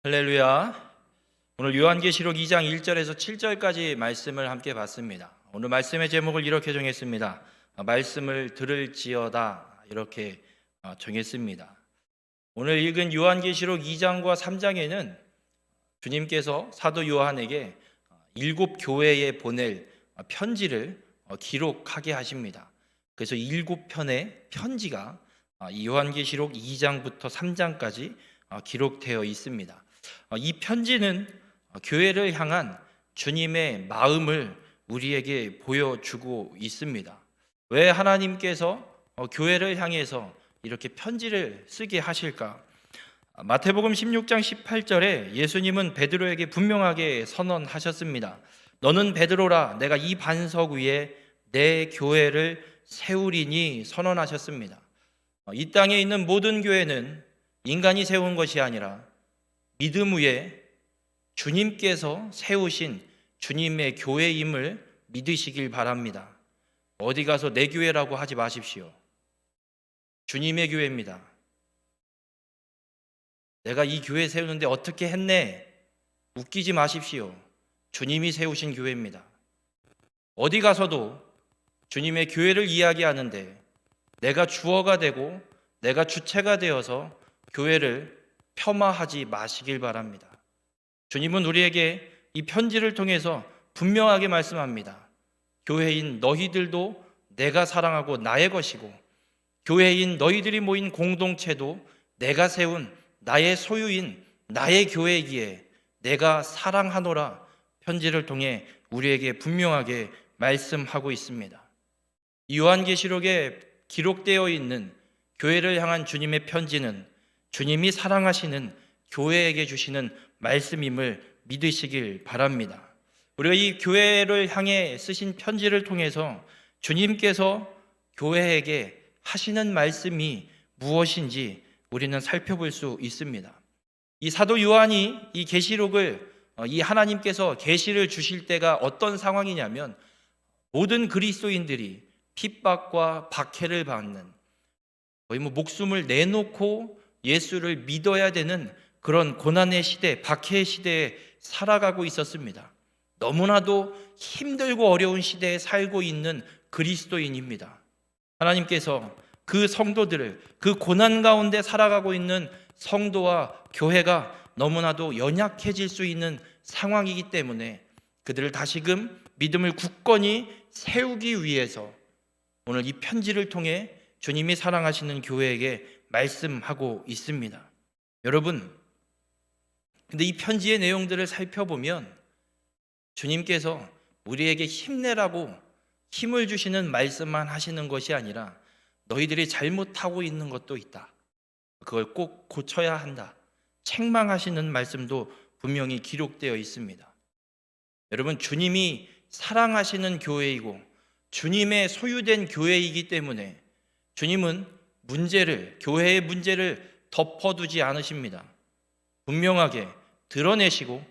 할렐루야. 오늘 요한계시록 2장 1절에서 7절까지 말씀을 함께 봤습니다. 오늘 말씀의 제목을 이렇게 정했습니다. 말씀을 들을지어다, 이렇게 정했습니다. 오늘 읽은 요한계시록 2장과 3장에는 주님께서 사도 요한에게 7 교회에 보낼 편지를 기록하게 하십니다. 그래서 7편의 편지가 이 요한계시록 2장부터 3장까지 기록되어 있습니다. 이 편지는 교회를 향한 주님의 마음을 우리에게 보여주고 있습니다. 왜 하나님께서 교회를 향해서 이렇게 편지를 쓰게 하실까? 마태복음 16장 18절에 예수님은 베드로에게 분명하게 선언하셨습니다. 너는 베드로라, 내가 이 반석 위에 내 교회를 세우리니 선언하셨습니다. 이 땅에 있는 모든 교회는 인간이 세운 것이 아니라 믿음 위에 주님께서 세우신 주님의 교회임을 믿으시길 바랍니다. 어디 가서 내 교회라고 하지 마십시오. 주님의 교회입니다. 내가 이 교회 세우는데 어떻게 했네? 웃기지 마십시오. 주님이 세우신 교회입니다. 어디 가서도 주님의 교회를 이야기하는데 내가 주어가 되고 내가 주체가 되어서 교회를 폄하하지 마시길 바랍니다. 주님은 우리에게 이 편지를 통해서 분명하게 말씀합니다. 교회인 너희들도 내가 사랑하고 나의 것이고, 교회인 너희들이 모인 공동체도 내가 세운 나의 소유인 나의 교회이기에 내가 사랑하노라, 편지를 통해 우리에게 분명하게 말씀하고 있습니다. 이 요한계시록에 기록되어 있는 교회를 향한 주님의 편지는 주님이 사랑하시는 교회에게 주시는 말씀임을 믿으시길 바랍니다. 우리가 이 교회를 향해 쓰신 편지를 통해서 주님께서 교회에게 하시는 말씀이 무엇인지 우리는 살펴볼 수 있습니다. 이 사도 요한이 이 계시록을 이 하나님께서 계시를 주실 때가 어떤 상황이냐면, 모든 그리스도인들이 핍박과 박해를 받는, 거의 목숨을 내놓고 예수를 믿어야 되는 그런 고난의 시대, 박해의 시대에 살아가고 있었습니다. 너무나도 힘들고 어려운 시대에 살고 있는 그리스도인입니다. 하나님께서 그 성도들을, 그 고난 가운데 살아가고 있는 성도와 교회가 너무나도 연약해질 수 있는 상황이기 때문에 그들을 다시금 믿음을 굳건히 세우기 위해서 오늘 이 편지를 통해 주님이 사랑하시는 교회에게 말씀하고 있습니다. 여러분, 근데 이 편지의 내용들을 살펴보면 주님께서 우리에게 힘내라고 힘을 주시는 말씀만 하시는 것이 아니라 너희들이 잘못하고 있는 것도 있다, 그걸 꼭 고쳐야 한다, 책망하시는 말씀도 분명히 기록되어 있습니다. 여러분, 주님이 사랑하시는 교회이고 주님의 소유된 교회이기 때문에 주님은 교회의 문제를 덮어두지 않으십니다. 분명하게 드러내시고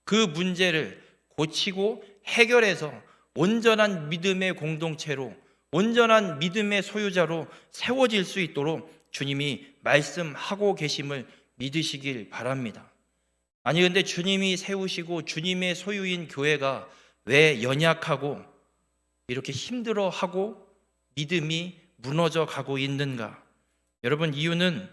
그 문제를 고치고 해결해서 온전한 믿음의 공동체로, 온전한 믿음의 소유자로 세워질 수 있도록 주님이 말씀하고 계심을 믿으시길 바랍니다. 아니, 근데 주님이 세우시고 주님의 소유인 교회가 왜 연약하고 이렇게 힘들어하고 믿음이 무너져 가고 있는가? 여러분, 이유는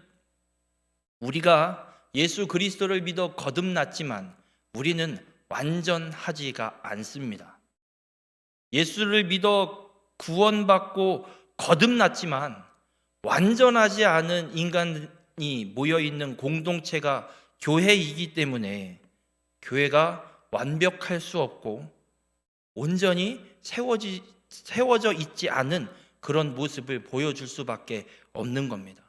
우리가 예수 그리스도를 믿어 거듭났지만 우리는 완전하지가 않습니다. 예수를 믿어 구원받고 거듭났지만 완전하지 않은 인간이 모여있는 공동체가 교회이기 때문에 교회가 완벽할 수 없고 온전히 세워져 있지 않은 그런 모습을 보여줄 수밖에 없는 겁니다.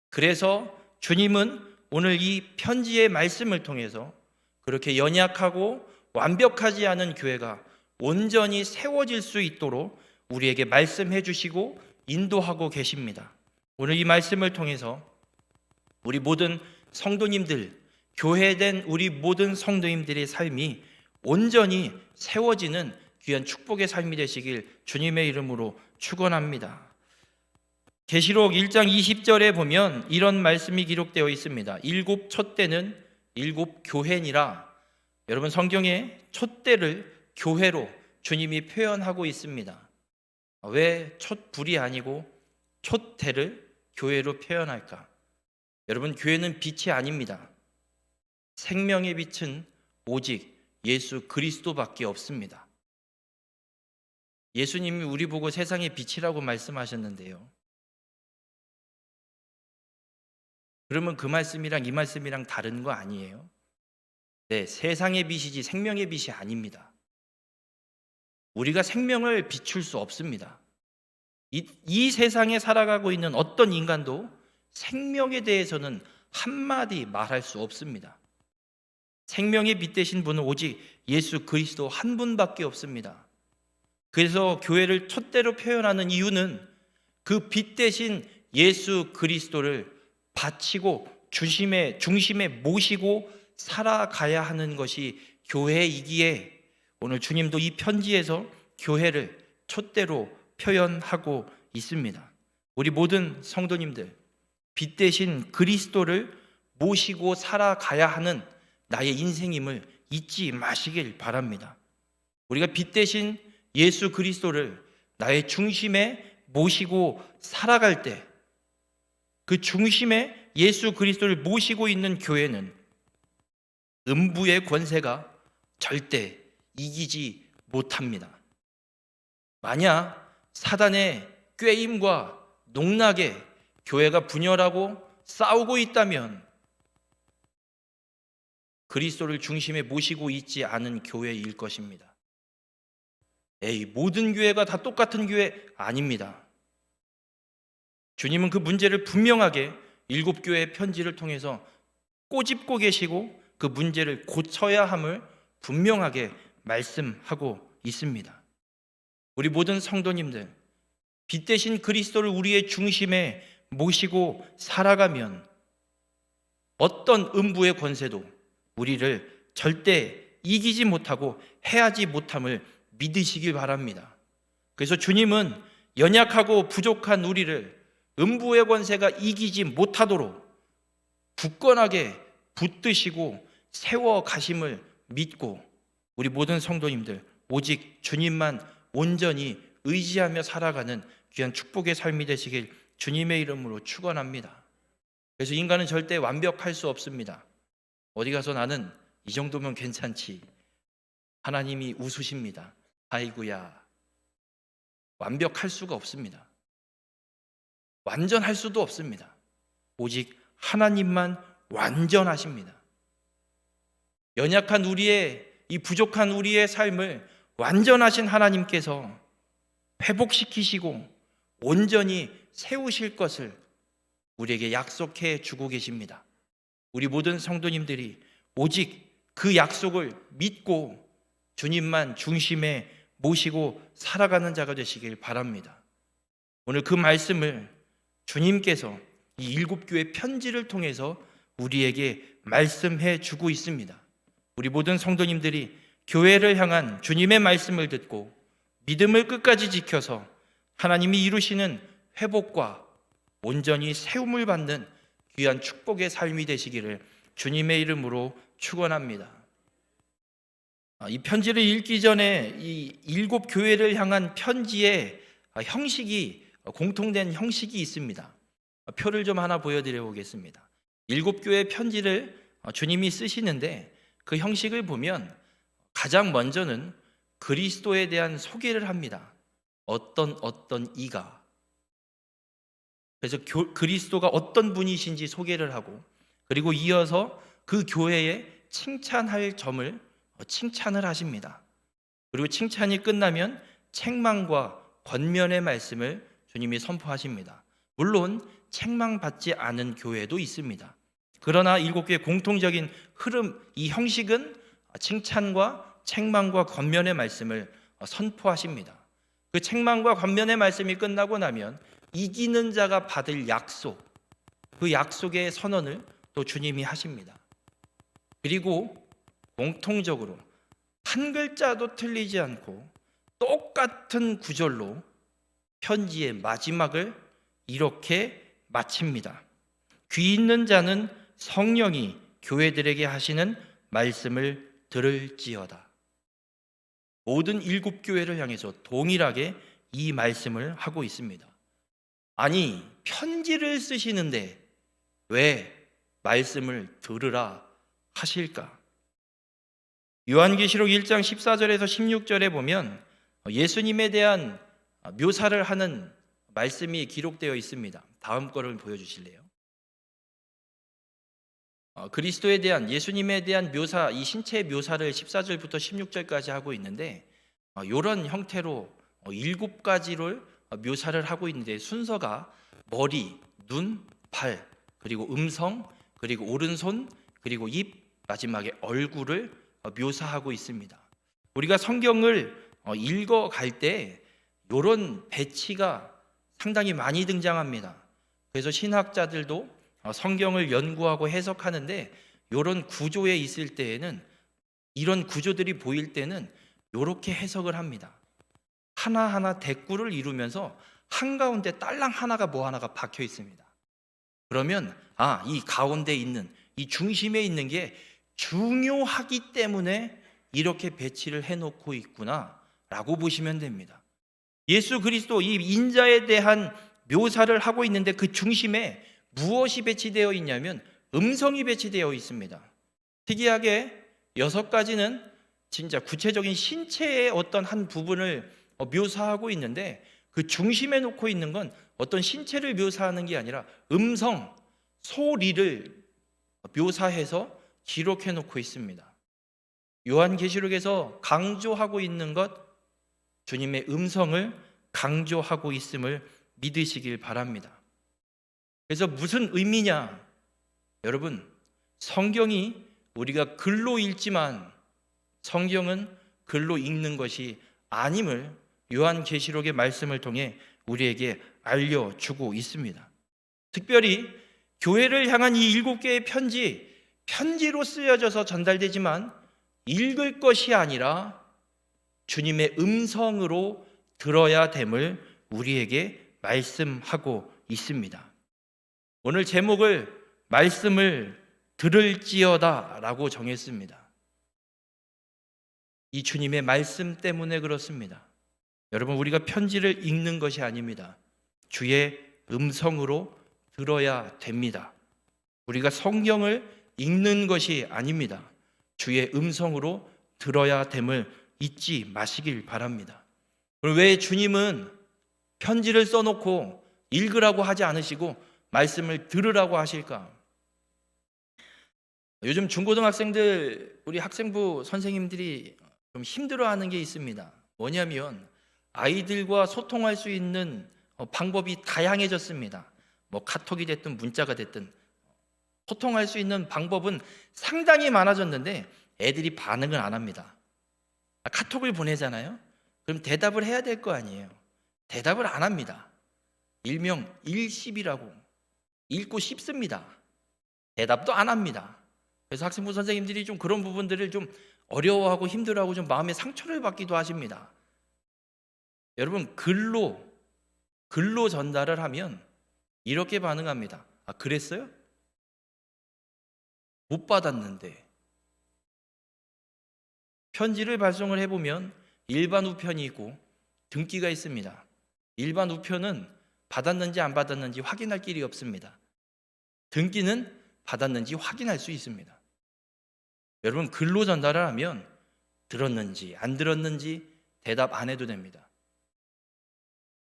그래서 주님은 오늘 이 편지의 말씀을 통해서 그렇게 연약하고 완벽하지 않은 교회가 온전히 세워질 수 있도록 우리에게 말씀해 주시고 인도하고 계십니다. 오늘 이 말씀을 통해서 우리 모든 성도님들, 교회된 우리 모든 성도님들의 삶이 온전히 세워지는 귀한 축복의 삶이 되시길 주님의 이름으로 축원합니다. 계시록 1장 20절에 보면 이런 말씀이 기록되어 있습니다. 7 촛대는 일곱 교회니라. 여러분, 성경에 촛대를 교회로 주님이 표현하고 있습니다. 왜 촛불이 아니고 촛대를 교회로 표현할까? 여러분, 교회는 빛이 아닙니다. 생명의 빛은 오직 예수 그리스도밖에 없습니다. 예수님이 우리 보고 세상의 빛이라고 말씀하셨는데요. 그러면 그 말씀이랑 이 말씀이랑 다른 거 아니에요? 네, 세상의 빛이지 생명의 빛이 아닙니다. 우리가 생명을 비출 수 없습니다. 이 세상에 살아가고 있는 어떤 인간도 생명에 대해서는 한마디 말할 수 없습니다. 생명의 빛 되신 분은 오직 예수 그리스도 한 분밖에 없습니다. 그래서 교회를 촛대로 표현하는 이유는 그 빛 대신 예수 그리스도를 바치고 중심에 모시고 살아가야 하는 것이 교회이기에 오늘 주님도 이 편지에서 교회를 촛대로 표현하고 있습니다. 우리 모든 성도님들, 빛 대신 그리스도를 모시고 살아가야 하는 나의 인생임을 잊지 마시길 바랍니다. 우리가 빛 대신 예수 그리스도를 나의 중심에 모시고 살아갈 때, 그 중심에 예수 그리스도를 모시고 있는 교회는 음부의 권세가 절대 이기지 못합니다. 만약 사단의 꾀임과 농락에 교회가 분열하고 싸우고 있다면 그리스도를 중심에 모시고 있지 않은 교회일 것입니다. 모든 교회가 다 똑같은 교회 아닙니다. 주님은 그 문제를 분명하게 일곱 교회의 편지를 통해서 꼬집고 계시고 그 문제를 고쳐야 함을 분명하게 말씀하고 있습니다. 우리 모든 성도님들, 빛 대신 그리스도를 우리의 중심에 모시고 살아가면 어떤 음부의 권세도 우리를 절대 이기지 못하고 해하지 못함을 믿으시길 바랍니다. 그래서 주님은 연약하고 부족한 우리를 음부의 권세가 이기지 못하도록 굳건하게 붙드시고 세워 가심을 믿고 우리 모든 성도님들 오직 주님만 온전히 의지하며 살아가는 귀한 축복의 삶이 되시길 주님의 이름으로 축원합니다. 그래서 인간은 절대 완벽할 수 없습니다. 어디 가서 나는 이 정도면 괜찮지. 하나님이 웃으십니다. 아이고야. 완벽할 수가 없습니다. 완전할 수도 없습니다. 오직 하나님만 완전하십니다. 연약한 우리의 이 부족한 우리의 삶을 완전하신 하나님께서 회복시키시고 온전히 세우실 것을 우리에게 약속해 주고 계십니다. 우리 모든 성도님들이 오직 그 약속을 믿고 주님만 중심에 모시고 살아가는 자가 되시길 바랍니다. 오늘 그 말씀을 주님께서 이 일곱 교회 편지를 통해서 우리에게 말씀해 주고 있습니다. 우리 모든 성도님들이 교회를 향한 주님의 말씀을 듣고 믿음을 끝까지 지켜서 하나님이 이루시는 회복과 온전히 세움을 받는 귀한 축복의 삶이 되시기를 주님의 이름으로 축원합니다. 이 편지를 읽기 전에 이 일곱 교회를 향한 편지의 형식이 공통된 형식이 있습니다. 표를 좀 하나 보여드려 보겠습니다. 일곱 교회 편지를 주님이 쓰시는데 그 형식을 보면 가장 먼저는 그리스도에 대한 소개를 합니다. 어떤 이가. 그래서 그리스도가 어떤 분이신지 소개를 하고 그리고 이어서 그 교회에 칭찬할 점을 칭찬을 하십니다. 그리고 칭찬이 끝나면 책망과 권면의 말씀을 주님이 선포하십니다. 물론 책망받지 않은 교회도 있습니다. 그러나 일곱 교회의 공통적인 흐름, 이 형식은 칭찬과 책망과 권면의 말씀을 선포하십니다. 그 책망과 권면의 말씀이 끝나고 나면 이기는 자가 받을 약속, 그 약속의 선언을 또 주님이 하십니다. 그리고 공통적으로 한 글자도 틀리지 않고 똑같은 구절로 편지의 마지막을 이렇게 마칩니다. 귀 있는 자는 성령이 교회들에게 하시는 말씀을 들을지어다. 모든 7교회를 향해서 동일하게 이 말씀을 하고 있습니다. 아니, 편지를 쓰시는데 왜 말씀을 들으라 하실까? 요한계시록 1장 14절에서 16절에 보면 예수님에 대한 묘사를 하는 말씀이 기록되어 있습니다. 다음 거를 보여주실래요? 그리스도에 대한, 예수님에 대한 묘사, 이 신체의 묘사를 14절부터 16절까지 하고 있는데 이런 형태로 7가지를 묘사를 하고 있는데, 순서가 머리, 눈, 발, 그리고 음성, 그리고 오른손, 그리고 입, 마지막에 얼굴을 묘사하고 있습니다. 우리가 성경을 읽어갈 때 이런 배치가 상당히 많이 등장합니다. 그래서 신학자들도 성경을 연구하고 해석하는데 이런 구조에 있을 때에는, 이런 구조들이 보일 때는 이렇게 해석을 합니다. 하나하나 대꾸를 이루면서 한가운데 딸랑 하나가 뭐 하나가 박혀 있습니다. 그러면 이 가운데 있는, 이 중심에 있는 게 중요하기 때문에 이렇게 배치를 해놓고 있구나 라고 보시면 됩니다. 예수 그리스도 이 인자에 대한 묘사를 하고 있는데 그 중심에 무엇이 배치되어 있냐면 음성이 배치되어 있습니다. 특이하게 6가지는 진짜 구체적인 신체의 어떤 한 부분을 묘사하고 있는데, 그 중심에 놓고 있는 건 어떤 신체를 묘사하는 게 아니라 음성, 소리를 묘사해서 기록해 놓고 있습니다. 요한계시록에서 강조하고 있는 것, 주님의 음성을 강조하고 있음을 믿으시길 바랍니다. 그래서 무슨 의미냐? 여러분, 성경이 우리가 글로 읽지만 성경은 글로 읽는 것이 아님을 요한계시록의 말씀을 통해 우리에게 알려주고 있습니다. 특별히 교회를 향한 이 7개의 편지로 쓰여져서 전달되지만 읽을 것이 아니라 주님의 음성으로 들어야 됨을 우리에게 말씀하고 있습니다. 오늘 제목을 말씀을 들을지어다 라고 정했습니다. 이 주님의 말씀 때문에 그렇습니다. 여러분, 우리가 편지를 읽는 것이 아닙니다. 주의 음성으로 들어야 됩니다. 우리가 성경을 읽는 것이 아닙니다. 주의 음성으로 들어야 됨을 잊지 마시길 바랍니다. 왜 주님은 편지를 써놓고 읽으라고 하지 않으시고 말씀을 들으라고 하실까? 요즘 중고등학생들, 우리 학생부 선생님들이 좀 힘들어하는 게 있습니다. 뭐냐면 아이들과 소통할 수 있는 방법이 다양해졌습니다. 뭐 카톡이 됐든 문자가 됐든 소통할 수 있는 방법은 상당히 많아졌는데 애들이 반응을 안 합니다. 카톡을 보내잖아요. 그럼 대답을 해야 될 거 아니에요. 대답을 안 합니다. 일명 일십이라고, 읽고 싶습니다. 대답도 안 합니다. 그래서 학생부 선생님들이 좀 그런 부분들을 좀 어려워하고 힘들어하고 좀 마음의 상처를 받기도 하십니다. 여러분, 글로 전달을 하면 이렇게 반응합니다. 그랬어요? 못 받았는데. 편지를 발송을 해보면 일반 우편이 있고 등기가 있습니다. 일반 우편은 받았는지 안 받았는지 확인할 길이 없습니다. 등기는 받았는지 확인할 수 있습니다. 여러분, 글로 전달을 하면 들었는지 안 들었는지 대답 안 해도 됩니다.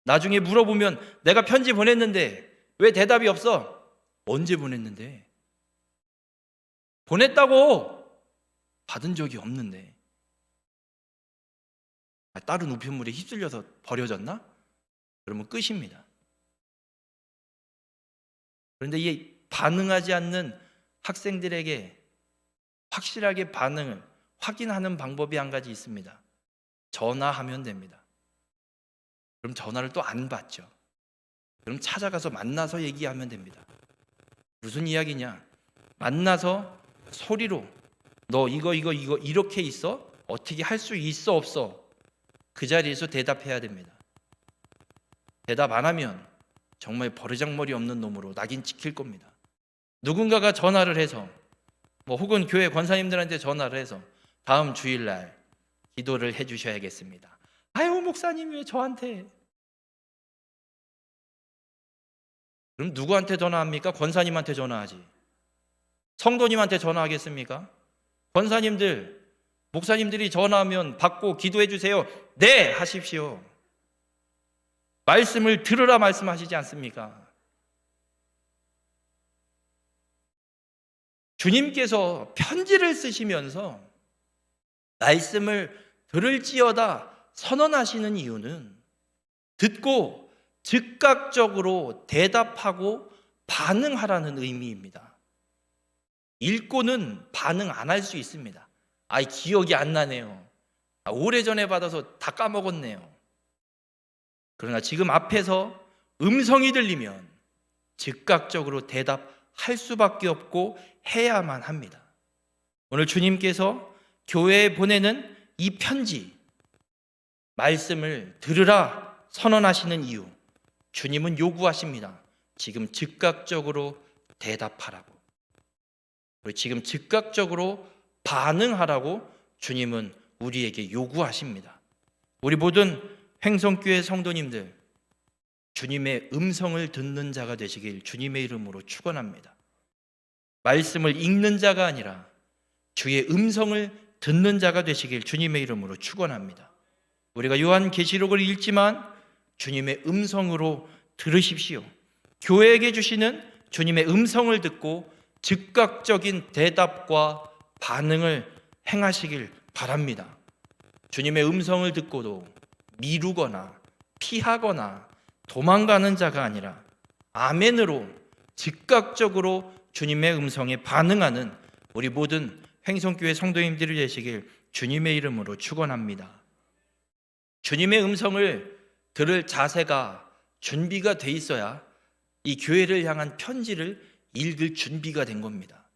나중에 물어보면 내가 편지 보냈는데 왜 대답이 없어? 언제 보냈는데? 보냈다고! 받은 적이 없는데. 다른 우편물에 휩쓸려서 버려졌나? 그러면 끝입니다. 그런데 이 반응하지 않는 학생들에게 확실하게 반응을 확인하는 방법이 한 가지 있습니다. 전화하면 됩니다. 그럼 전화를 또 안 받죠. 그럼 찾아가서 만나서 얘기하면 됩니다. 무슨 이야기냐? 만나서 소리로 너 이거 이렇게 있어? 어떻게 할 수 있어 없어? 그 자리에서 대답해야 됩니다. 대답 안 하면 정말 버르장머리 없는 놈으로 낙인 찍힐 겁니다. 누군가가 전화를 해서 혹은 교회 권사님들한테 전화를 해서 다음 주일날 기도를 해주셔야겠습니다. 아유, 목사님 왜 저한테? 그럼 누구한테 전화합니까? 권사님한테 전화하지. 성도님한테 전화하겠습니까? 권사님들, 목사님들이 전화하면 받고 기도해 주세요. 네, 하십시오. 말씀을 들으라 말씀하시지 않습니까? 주님께서 편지를 쓰시면서 말씀을 들을지어다 선언하시는 이유는 듣고 즉각적으로 대답하고 반응하라는 의미입니다. 읽고는 반응 안 할 수 있습니다. 기억이 안 나네요. 오래전에 받아서 다 까먹었네요. 그러나 지금 앞에서 음성이 들리면 즉각적으로 대답할 수밖에 없고 해야만 합니다. 오늘 주님께서 교회에 보내는 이 편지, 말씀을 들으라 선언하시는 이유, 주님은 요구하십니다. 지금 즉각적으로 대답하라고. 그리고 지금 즉각적으로 반응하라고 주님은 우리에게 요구하십니다. 우리 모든 횡성교회 성도님들, 주님의 음성을 듣는 자가 되시길 주님의 이름으로 축원합니다. 말씀을 읽는 자가 아니라 주의 음성을 듣는 자가 되시길 주님의 이름으로 축원합니다. 우리가 요한계시록을 읽지만 주님의 음성으로 들으십시오. 교회에게 주시는 주님의 음성을 듣고 즉각적인 대답과 반응을 행하시길 바랍니다. 주님의 음성을 듣고도 미루거나 피하거나 도망가는 자가 아니라 아멘으로 즉각적으로 주님의 음성에 반응하는 우리 모든 횡성교회 성도님들이 되시길 주님의 이름으로 축원합니다. 주님의 음성을 들을 자세가 준비가 돼 있어야 이 교회를 향한 편지를 읽을 준비가 된 겁니다.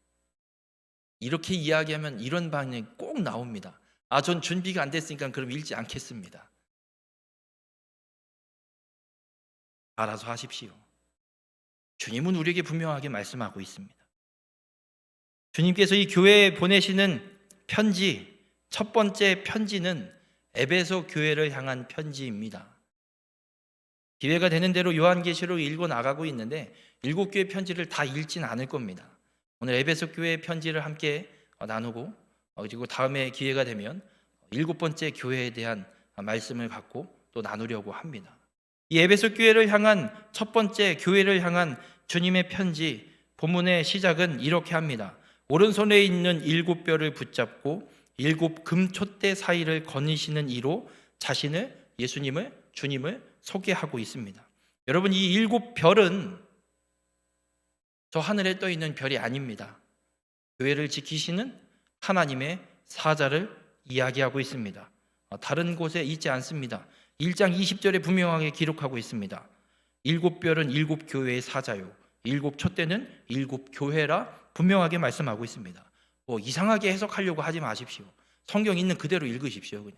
이렇게 이야기하면 이런 반응이 꼭 나옵니다. 전 준비가 안 됐으니까 그럼 읽지 않겠습니다. 알아서 하십시오. 주님은 우리에게 분명하게 말씀하고 있습니다. 주님께서 이 교회에 보내시는 편지, 첫 번째 편지는 에베소 교회를 향한 편지입니다. 기회가 되는 대로 요한계시록을 읽어 나가고 있는데 7교회 편지를 다 읽지는 않을 겁니다. 오늘 에베소 교회 편지를 함께 나누고 그리고 다음에 기회가 되면 7번째 교회에 대한 말씀을 갖고 또 나누려고 합니다. 이 에베소 교회를 향한 첫 번째 교회를 향한 주님의 편지, 본문의 시작은 이렇게 합니다. 오른손에 있는 7뼈를 붙잡고 7 금촛대 사이를 거니시는 이로 자신을, 예수님을, 주님을 소개하고 있습니다. 여러분, 이 7별은 저 하늘에 떠 있는 별이 아닙니다. 교회를 지키시는 하나님의 사자를 이야기하고 있습니다. 다른 곳에 있지 않습니다. 1장 20절에 분명하게 기록하고 있습니다. 7별은 7교회의 사자요, 7 촛대는 7교회라 분명하게 말씀하고 있습니다. 이상하게 해석하려고 하지 마십시오. 성경 있는 그대로 읽으십시오. 그냥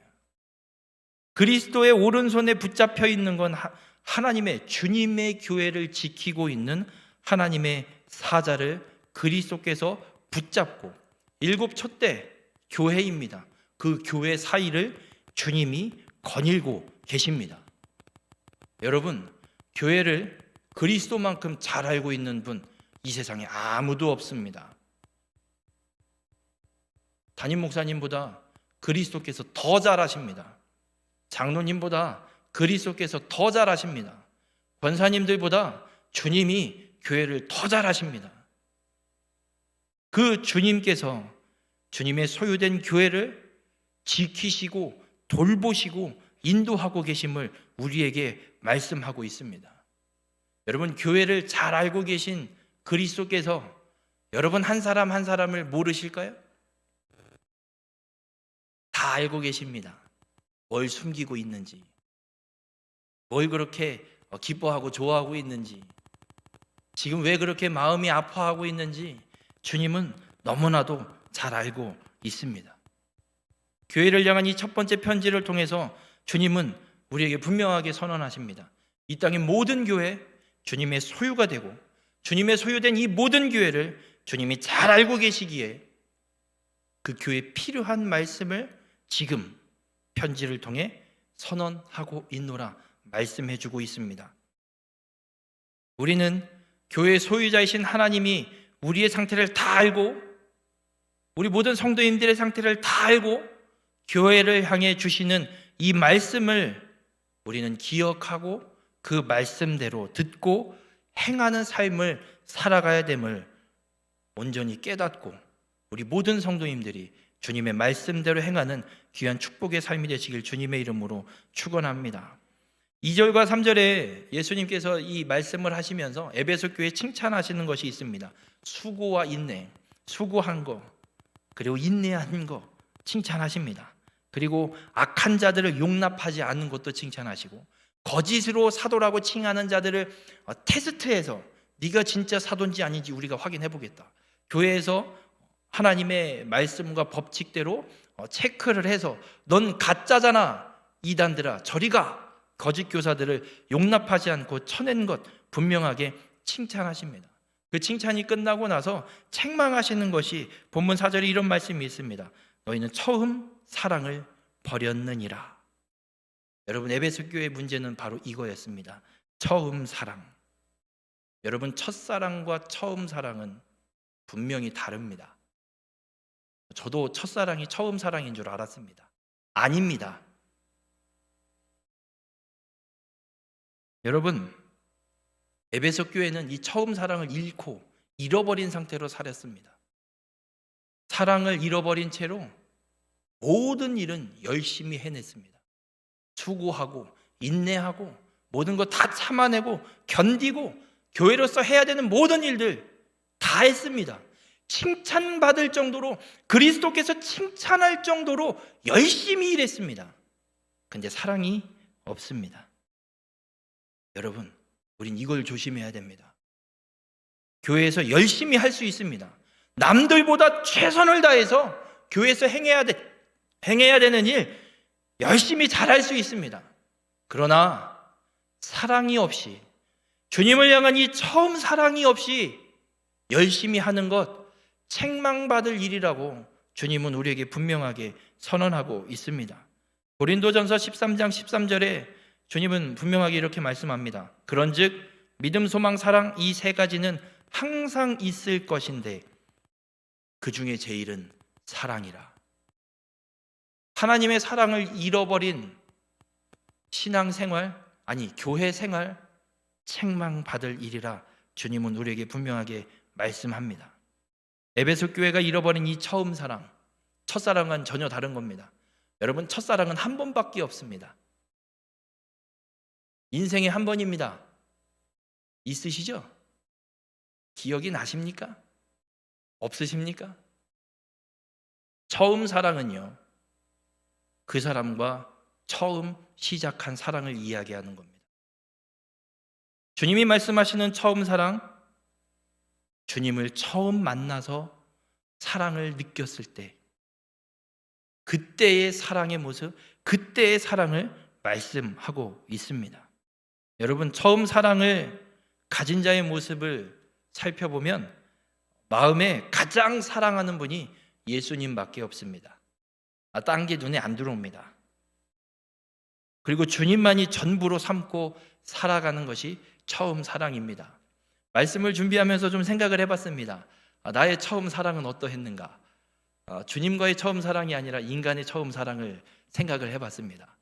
그리스도의 오른손에 붙잡혀 있는 건 하나님의, 주님의 교회를 지키고 있는 하나님의 사자를 그리스도께서 붙잡고 7 촛대 교회입니다. 그 교회 사이를 주님이 거닐고 계십니다. 여러분, 교회를 그리스도만큼 잘 알고 있는 분 이 세상에 아무도 없습니다. 담임 목사님보다 그리스도께서 더 잘 아십니다. 장로님보다 그리스도께서 더 잘 아십니다. 권사님들보다 주님이 교회를 더 잘 아십니다. 그 주님께서 주님의 소유된 교회를 지키시고 돌보시고 인도하고 계심을 우리에게 말씀하고 있습니다. 여러분, 교회를 잘 알고 계신 그리스도께서 여러분 한 사람 한 사람을 모르실까요? 다 알고 계십니다. 뭘 숨기고 있는지, 뭘 그렇게 기뻐하고 좋아하고 있는지, 지금 왜 그렇게 마음이 아파하고 있는지 주님은 너무나도 잘 알고 있습니다. 교회를 향한 이 첫 번째 편지를 통해서 주님은 우리에게 분명하게 선언하십니다. 이 땅의 모든 교회, 주님의 소유가 되고 주님의 소유된 이 모든 교회를 주님이 잘 알고 계시기에 그 교회에 필요한 말씀을 지금 편지를 통해 선언하고 있노라 말씀해주고 있습니다. 우리는 교회 소유자이신 하나님이 우리의 상태를 다 알고 우리 모든 성도님들의 상태를 다 알고 교회를 향해 주시는 이 말씀을 우리는 기억하고 그 말씀대로 듣고 행하는 삶을 살아가야 됨을 온전히 깨닫고 우리 모든 성도님들이 주님의 말씀대로 행하는 귀한 축복의 삶이 되시길 주님의 이름으로 축원합니다. 2절과 3절에 예수님께서 이 말씀을 하시면서 에베소 교회에 칭찬하시는 것이 있습니다. 수고와 인내, 수고한 거, 그리고 인내한 거 칭찬하십니다. 그리고 악한 자들을 용납하지 않는 것도 칭찬하시고 거짓으로 사도라고 칭하는 자들을 테스트해서 네가 진짜 사도인지 아닌지 우리가 확인해 보겠다. 교회에서 하나님의 말씀과 법칙대로 체크를 해서 넌 가짜잖아 이단들아 저리 가, 거짓 교사들을 용납하지 않고 쳐낸 것 분명하게 칭찬하십니다. 그 칭찬이 끝나고 나서 책망하시는 것이 본문 4절에 이런 말씀이 있습니다. 너희는 처음 사랑을 버렸느니라. 여러분, 에베소 교회의 문제는 바로 이거였습니다. 처음 사랑. 여러분, 첫사랑과 처음 사랑은 분명히 다릅니다. 저도 첫사랑이 처음 사랑인 줄 알았습니다. 아닙니다. 여러분, 에베소 교회는 이 처음 사랑을 잃고 잃어버린 상태로 살았습니다. 사랑을 잃어버린 채로 모든 일은 열심히 해냈습니다. 수고하고 인내하고 모든 것 다 참아내고 견디고 교회로서 해야 되는 모든 일들 다 했습니다. 칭찬받을 정도로, 그리스도께서 칭찬할 정도로 열심히 일했습니다. 근데 사랑이 없습니다. 여러분, 우린 이걸 조심해야 됩니다. 교회에서 열심히 할 수 있습니다. 남들보다 최선을 다해서 교회에서 행해야 되는 일 열심히 잘할 수 있습니다. 그러나 사랑이 없이, 주님을 향한 이 처음 사랑이 없이 열심히 하는 것 책망받을 일이라고 주님은 우리에게 분명하게 선언하고 있습니다. 고린도전서 13장 13절에 주님은 분명하게 이렇게 말씀합니다. 그런즉 믿음, 소망, 사랑 이 세 가지는 항상 있을 것인데 그 중에 제일은 사랑이라. 하나님의 사랑을 잃어버린 신앙생활, 아니 교회 생활 책망받을 일이라 주님은 우리에게 분명하게 말씀합니다. 에베소 교회가 잃어버린 이 처음 사랑, 첫사랑은 전혀 다른 겁니다. 여러분, 첫사랑은 한 번밖에 없습니다. 인생에 한 번입니다. 있으시죠? 기억이 나십니까? 없으십니까? 처음 사랑은요, 그 사람과 처음 시작한 사랑을 이야기하는 겁니다. 주님이 말씀하시는 처음 사랑, 주님을 처음 만나서 사랑을 느꼈을 때 그때의 사랑의 모습, 그때의 사랑을 말씀하고 있습니다. 여러분, 처음 사랑을 가진 자의 모습을 살펴보면 마음에 가장 사랑하는 분이 예수님밖에 없습니다. 딴 게 눈에 안 들어옵니다. 그리고 주님만이 전부로 삼고 살아가는 것이 처음 사랑입니다. 말씀을 준비하면서 좀 생각을 해봤습니다. 나의 처음 사랑은 어떠했는가? 주님과의 처음 사랑이 아니라 인간의 처음 사랑을 생각을 해봤습니다.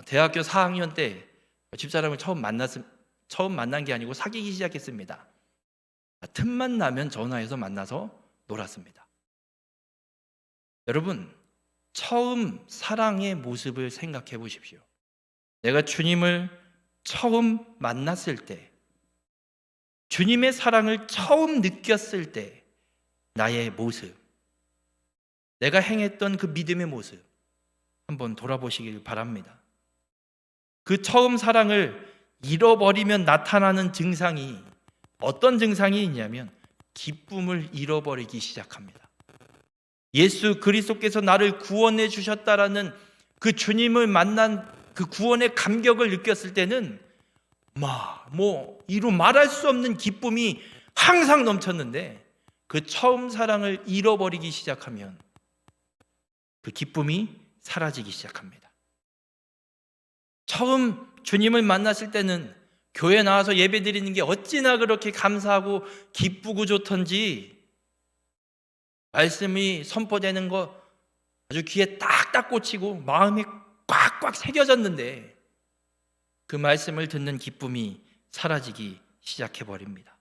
대학교 4학년 때 집사람을 처음 만난 게 아니고 사귀기 시작했습니다. 틈만 나면 전화해서 만나서 놀았습니다. 여러분, 처음 사랑의 모습을 생각해 보십시오. 내가 주님을 처음 만났을 때, 주님의 사랑을 처음 느꼈을 때 나의 모습, 내가 행했던 그 믿음의 모습 한번 돌아보시길 바랍니다. 그 처음 사랑을 잃어버리면 나타나는 증상이 어떤 증상이 있냐면 기쁨을 잃어버리기 시작합니다. 예수 그리스도께서 나를 구원해 주셨다라는 그 주님을 만난 그 구원의 감격을 느꼈을 때는 이루 말할 수 없는 기쁨이 항상 넘쳤는데 그 처음 사랑을 잃어버리기 시작하면 그 기쁨이 사라지기 시작합니다. 처음 주님을 만났을 때는 교회 나와서 예배 드리는 게 어찌나 그렇게 감사하고 기쁘고 좋던지, 말씀이 선포되는 거 아주 귀에 딱딱 꽂히고 마음에 꽉꽉 새겨졌는데, 그 말씀을 듣는 기쁨이 사라지기 시작해버립니다.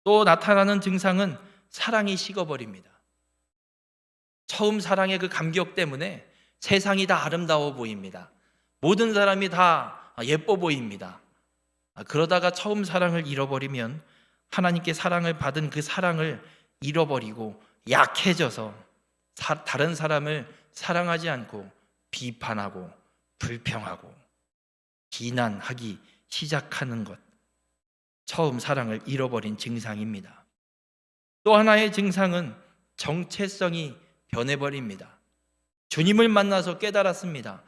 또 나타나는 증상은 사랑이 식어버립니다. 처음 사랑의 그 감격 때문에 세상이 다 아름다워 보입니다. 모든 사람이 다 예뻐 보입니다. 그러다가 처음 사랑을 잃어버리면 하나님께 사랑을 받은 그 사랑을 잃어버리고 약해져서 다른 사람을 사랑하지 않고 비판하고 불평하고 비난하기 시작하는 것, 처음 사랑을 잃어버린 증상입니다. 또 하나의 증상은 정체성이 변해버립니다. 주님을 만나서 깨달았습니다.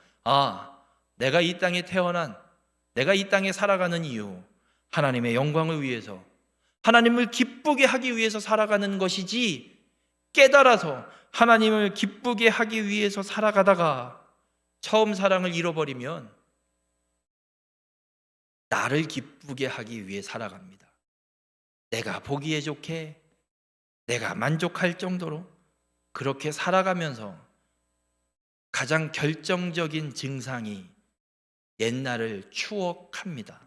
내가 이 땅에 태어난, 내가 이 땅에 살아가는 이유, 하나님의 영광을 위해서, 하나님을 기쁘게 하기 위해서 살아가는 것이지, 깨달아서 하나님을 기쁘게 하기 위해서 살아가다가 처음 사랑을 잃어버리면 나를 기쁘게 하기 위해 살아갑니다. 내가 보기에 좋게, 내가 만족할 정도로 그렇게 살아가면서 가장 결정적인 증상이 옛날을 추억합니다.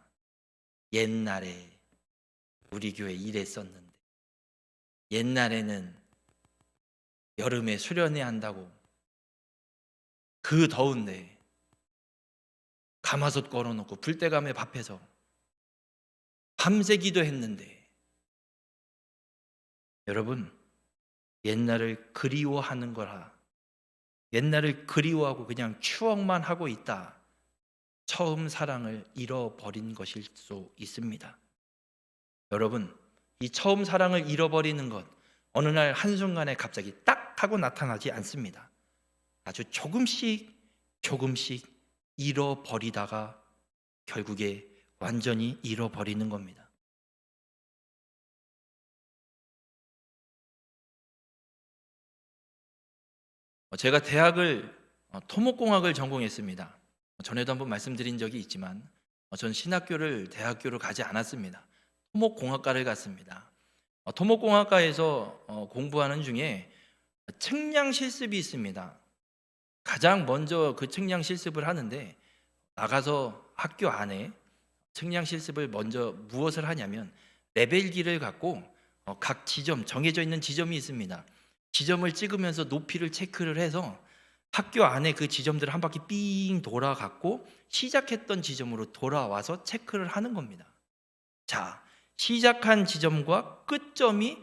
옛날에 우리 교회 이랬었는데, 옛날에는 여름에 수련회 한다고 그 더운데 가마솥 걸어놓고 불때감에 밥해서 밤새 기도했는데, 여러분, 옛날을 그리워하는 거라, 옛날을 그리워하고 그냥 추억만 하고 있다, 처음 사랑을 잃어버린 것일 수 있습니다. 여러분, 이 처음 사랑을 잃어버리는 것, 어느 날 한순간에 갑자기 딱 하고 나타나지 않습니다. 아주 조금씩 잃어버리다가 결국에 완전히 잃어버리는 겁니다. 제가 대학을 토목공학을 전공했습니다. 전에도 한번 말씀드린 적이 있지만 전 신학교를 대학교로 가지 않았습니다. 토목공학과를 갔습니다. 토목공학과에서 공부하는 중에 측량 실습이 있습니다. 가장 먼저 그 측량 실습을 하는데, 나가서 학교 안에 측량 실습을 먼저 무엇을 하냐면 레벨기를 갖고 각 지점, 정해져 있는 지점이 있습니다. 지점을 찍으면서 높이를 체크를 해서 학교 안에 그 지점들을 한 바퀴 삥 돌아갔고 시작했던 지점으로 돌아와서 체크를 하는 겁니다. 자, 시작한 지점과 끝점이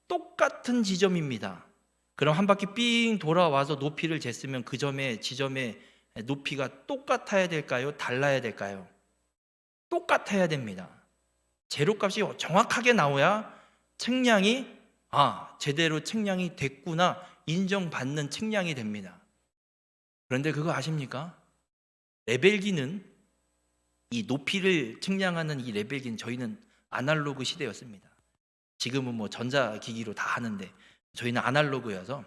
똑같은 지점입니다. 그럼 한 바퀴 삥 돌아와서 높이를 쟀으면 그 지점의 높이가 똑같아야 될까요? 달라야 될까요? 똑같아야 됩니다. 제로값이 정확하게 나와야 측량이 제대로 측량이 됐구나 인정받는 측량이 됩니다. 그런데 그거 아십니까? 레벨기는, 이 높이를 측량하는 이 레벨기는 저희는 아날로그 시대였습니다. 지금은 뭐 전자기기로 다 하는데 저희는 아날로그여서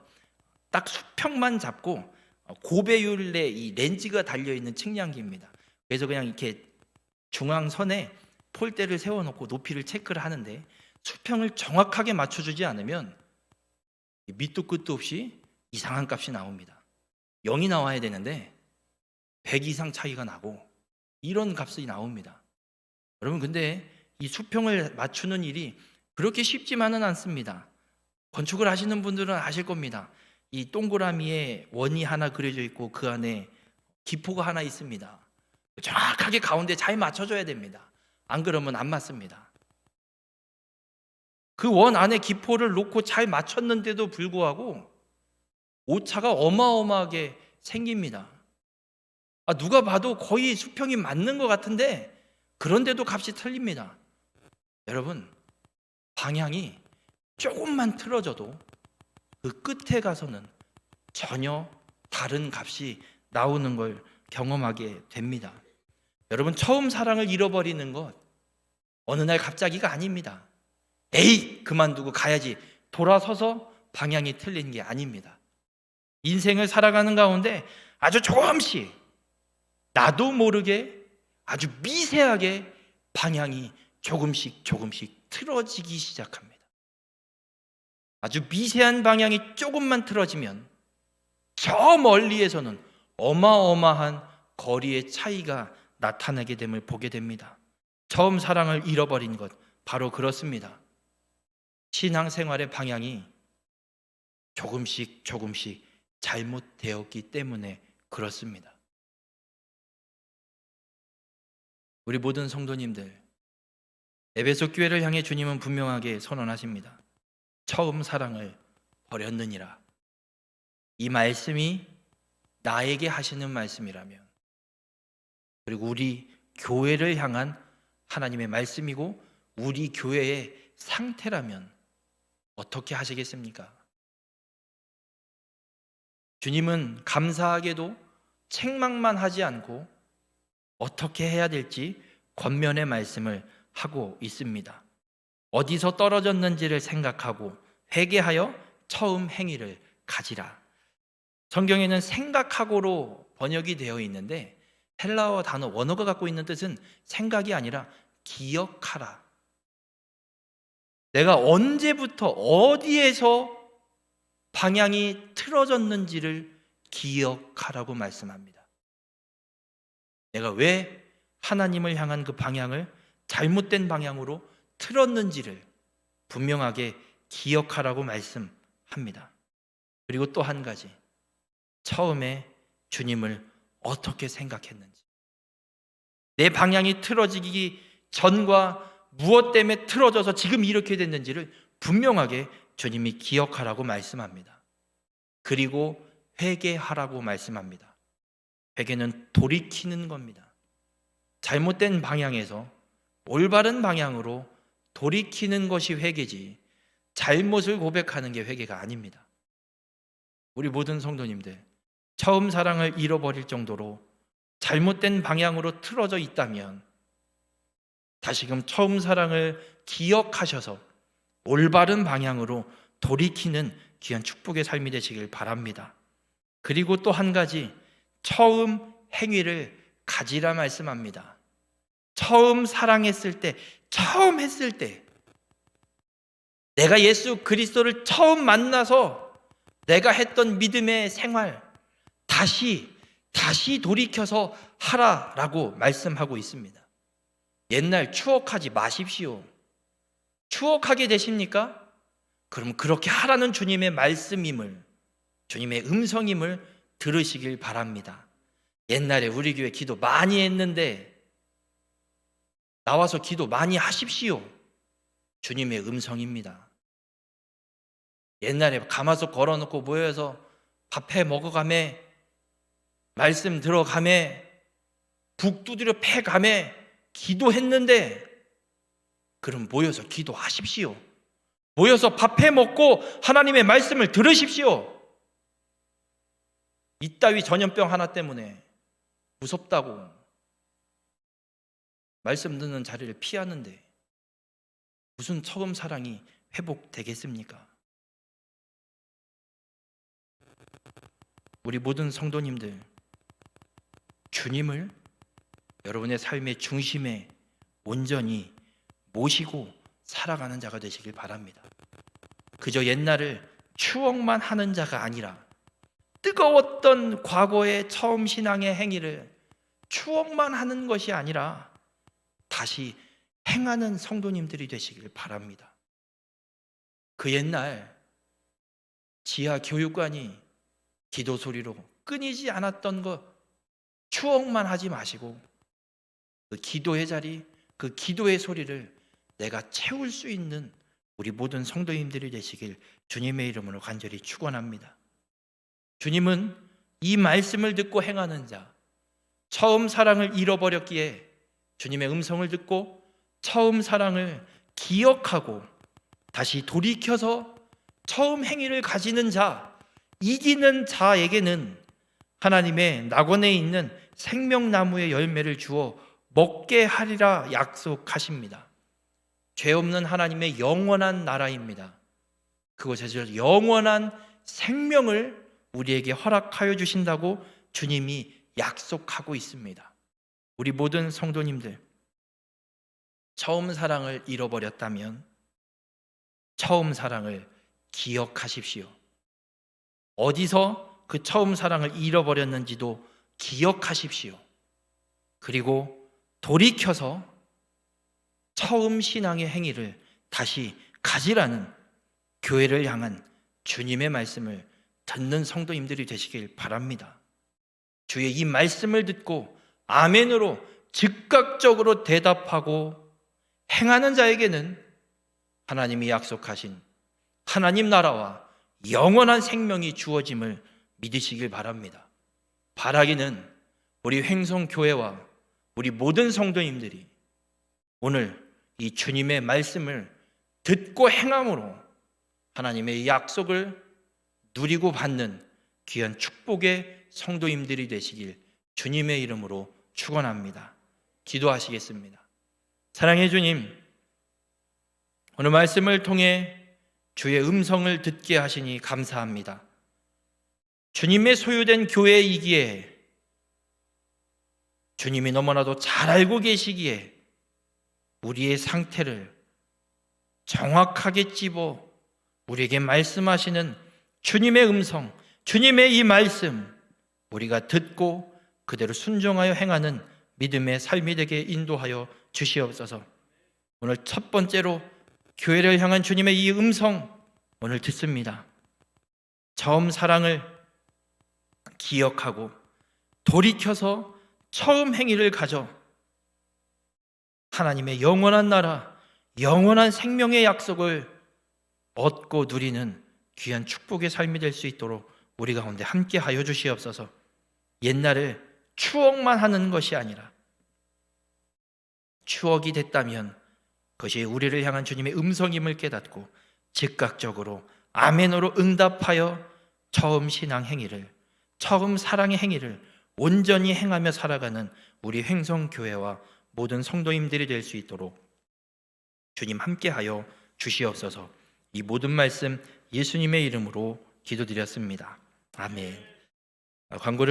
딱 수평만 잡고 고배율의 이 렌즈가 달려있는 측량기입니다. 그래서 그냥 이렇게 중앙선에 폴대를 세워놓고 높이를 체크를 하는데, 수평을 정확하게 맞춰주지 않으면 밑도 끝도 없이 이상한 값이 나옵니다. 0이 나와야 되는데 100 이상 차이가 나고 이런 값이 나옵니다. 여러분, 근데 이 수평을 맞추는 일이 그렇게 쉽지만은 않습니다. 건축을 하시는 분들은 아실 겁니다. 이 동그라미에 원이 하나 그려져 있고 그 안에 기포가 하나 있습니다. 정확하게 가운데 잘 맞춰줘야 됩니다. 안 그러면 안 맞습니다. 그 원 안에 기포를 놓고 잘 맞췄는데도 불구하고 오차가 어마어마하게 생깁니다. 누가 봐도 거의 수평이 맞는 것 같은데 그런데도 값이 틀립니다. 여러분, 방향이 조금만 틀어져도 그 끝에 가서는 전혀 다른 값이 나오는 걸 경험하게 됩니다. 여러분, 처음 사랑을 잃어버리는 것 어느 날 갑자기가 아닙니다. 에이, 그만두고 가야지 돌아서서 방향이 틀린 게 아닙니다. 인생을 살아가는 가운데 아주 조금씩 나도 모르게 아주 미세하게 방향이 조금씩 틀어지기 시작합니다. 아주 미세한 방향이 조금만 틀어지면 저 멀리에서는 어마어마한 거리의 차이가 나타나게 됨을 보게 됩니다. 처음 사랑을 잃어버린 것 바로 그렇습니다. 신앙생활의 방향이 조금씩 잘못되었기 때문에 그렇습니다. 우리 모든 성도님들, 에베소 교회를 향해 주님은 분명하게 선언하십니다. 처음 사랑을 버렸느니라. 이 말씀이 나에게 하시는 말씀이라면, 그리고 우리 교회를 향한 하나님의 말씀이고 우리 교회의 상태라면 어떻게 하시겠습니까? 주님은 감사하게도 책망만 하지 않고 어떻게 해야 될지 권면의 말씀을 하고 있습니다. 어디서 떨어졌는지를 생각하고 회개하여 처음 행위를 가지라. 성경에는 생각하고로 번역이 되어 있는데 헬라어 단어 원어가 갖고 있는 뜻은 생각이 아니라 기억하라. 내가 언제부터 어디에서 방향이 틀어졌는지를 기억하라고 말씀합니다. 내가 왜 하나님을 향한 그 방향을 잘못된 방향으로 틀었는지를 분명하게 기억하라고 말씀합니다. 그리고 또 한 가지, 처음에 주님을 어떻게 생각했는지, 내 방향이 틀어지기 전과 무엇 때문에 틀어져서 지금 이렇게 됐는지를 분명하게 주님이 기억하라고 말씀합니다. 그리고 회개하라고 말씀합니다. 회개는 돌이키는 겁니다. 잘못된 방향에서 올바른 방향으로 돌이키는 것이 회개지, 잘못을 고백하는 게 회개가 아닙니다. 우리 모든 성도님들, 처음 사랑을 잃어버릴 정도로 잘못된 방향으로 틀어져 있다면 다시금 처음 사랑을 기억하셔서 올바른 방향으로 돌이키는 귀한 축복의 삶이 되시길 바랍니다. 그리고 또 한 가지, 처음 행위를 가지라 말씀합니다. 처음 사랑했을 때, 처음 했을 때, 내가 예수 그리스도를 처음 만나서 내가 했던 믿음의 생활 다시 돌이켜서 하라라고 말씀하고 있습니다. 옛날 추억하지 마십시오. 추억하게 되십니까? 그럼 그렇게 하라는 주님의 말씀임을, 주님의 음성임을 들으시길 바랍니다. 옛날에 우리 교회 기도 많이 했는데 나와서 기도 많이 하십시오. 주님의 음성입니다. 옛날에 가마솥 걸어놓고 모여서 밥해 먹어가매, 말씀 들어가매, 북 두드려 패가매 기도했는데, 그럼 모여서 기도하십시오. 모여서 밥해 먹고 하나님의 말씀을 들으십시오. 이따위 전염병 하나 때문에 무섭다고 말씀 듣는 자리를 피하는데 무슨 처음 사랑이 회복되겠습니까? 우리 모든 성도님들, 주님을 여러분의 삶의 중심에 온전히 모시고 살아가는 자가 되시길 바랍니다. 그저 옛날을 추억만 하는 자가 아니라 뜨거웠던 과거의 처음 신앙의 행위를 추억만 하는 것이 아니라 다시 행하는 성도님들이 되시길 바랍니다. 그 옛날 지하 교육관이 기도 소리로 끊이지 않았던 것 추억만 하지 마시고 그 기도의 자리, 그 기도의 소리를 내가 채울 수 있는 우리 모든 성도님들이 되시길 주님의 이름으로 간절히 축원합니다. 주님은 이 말씀을 듣고 행하는 자, 처음 사랑을 잃어버렸기에 주님의 음성을 듣고 처음 사랑을 기억하고 다시 돌이켜서 처음 행위를 가지는 자, 이기는 자에게는 하나님의 낙원에 있는 생명나무의 열매를 주어 먹게 하리라 약속하십니다. 죄 없는 하나님의 영원한 나라입니다. 그곳에서 영원한 생명을 우리에게 허락하여 주신다고 주님이 약속하고 있습니다. 우리 모든 성도님들, 처음 사랑을 잃어버렸다면 처음 사랑을 기억하십시오. 어디서 그 처음 사랑을 잃어버렸는지도 기억하십시오. 그리고 돌이켜서 처음 신앙의 행위를 다시 가지라는 교회를 향한 주님의 말씀을 듣는 성도님들이 되시길 바랍니다. 주의 이 말씀을 듣고 아멘으로 즉각적으로 대답하고 행하는 자에게는 하나님이 약속하신 하나님 나라와 영원한 생명이 주어짐을 믿으시길 바랍니다. 바라기는 우리 횡성교회와 우리 모든 성도님들이 오늘 이 주님의 말씀을 듣고 행함으로 하나님의 약속을 누리고 받는 귀한 축복의 성도님들이 되시길 주님의 이름으로 축원합니다. 기도하시겠습니다. 사랑의 주님, 오늘 말씀을 통해 주의 음성을 듣게 하시니 감사합니다. 주님의 소유된 교회이기에 주님이 너무나도 잘 알고 계시기에 우리의 상태를 정확하게 찝어 우리에게 말씀하시는 주님의 음성, 주님의 이 말씀 우리가 듣고 그대로 순종하여 행하는 믿음의 삶이 되게 인도하여 주시옵소서. 오늘 첫 번째로 교회를 향한 주님의 이 음성 오늘 듣습니다. 처음 사랑을 기억하고 돌이켜서 처음 행위를 가져 하나님의 영원한 나라, 영원한 생명의 약속을 얻고 누리는 귀한 축복의 삶이 될 수 있도록 우리 가운데 함께 하여 주시옵소서. 옛날을 추억만 하는 것이 아니라 추억이 됐다면 그것이 우리를 향한 주님의 음성임을 깨닫고 즉각적으로 아멘으로 응답하여 처음 신앙 행위를, 처음 사랑의 행위를 온전히 행하며 살아가는 우리 횡성교회와 모든 성도님들이 될 수 있도록 주님 함께하여 주시옵소서. 이 모든 말씀 예수님의 이름으로 기도드렸습니다. 아멘. 광고를